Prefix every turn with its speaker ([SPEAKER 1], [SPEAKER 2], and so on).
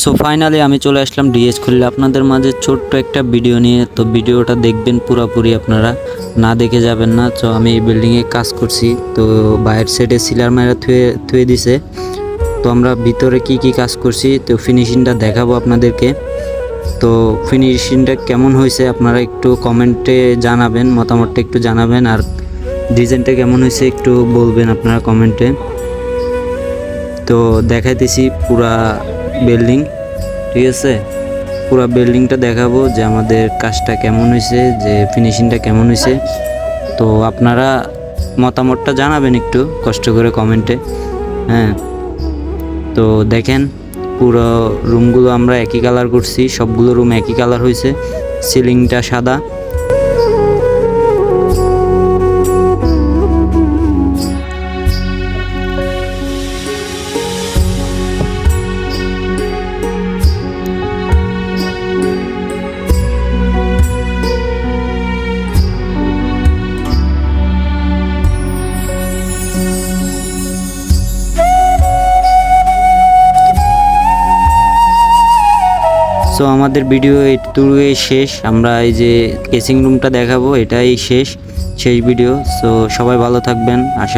[SPEAKER 1] So finally আমি চলে আসলাম DS খুললে আপনাদের মাঝে ছোট্ট একটা ভিডিও নিয়ে। তো ভিডিওটা দেখবেন পুরোপুরি, আপনারা না দেখে যাবেন না। তো আমি এই বিল্ডিংয়ে কাজ করছি, তো বাইরের সাইডে সিলার মারা থুয়ে দিছে। তো আমরা ভিতরে কি কি কাজ করছি তো ফিনিশিংটা দেখাবো আপনাদেরকে। তো ফিনিশিংটা কেমন হয়েছে আপনারা একটু কমেন্টে জানাবেন, মতামতটা একটু জানাবেন, আর ডিজাইনটা কেমন হয়েছে একটু বলবেন আপনারা কমেন্টে। তো দেখাইতেছি পুরা বিল্ডিং, ঠিক আছে? পুরা বিল্ডিংটা দেখাবো যে আমাদের কাজটা কেমন হয়েছে, যে ফিনিশিংটা কেমন হয়েছে। তো আপনারা মতামতটা জানাবেন একটু কষ্ট করে কমেন্টে। হ্যাঁ, তো দেখেন পুরো রুমগুলো আমরা একই কালার করছি, সবগুলো রুম একই কালার হয়েছে, সিলিংটা সাদা। সো আমাদের ভিডিও এইটুকুই শেষ। আমরা এই যে কেসিং রুমটা দেখাবো, এটাই শেষ ভিডিও। সো সবাই ভালো থাকবেন, আশা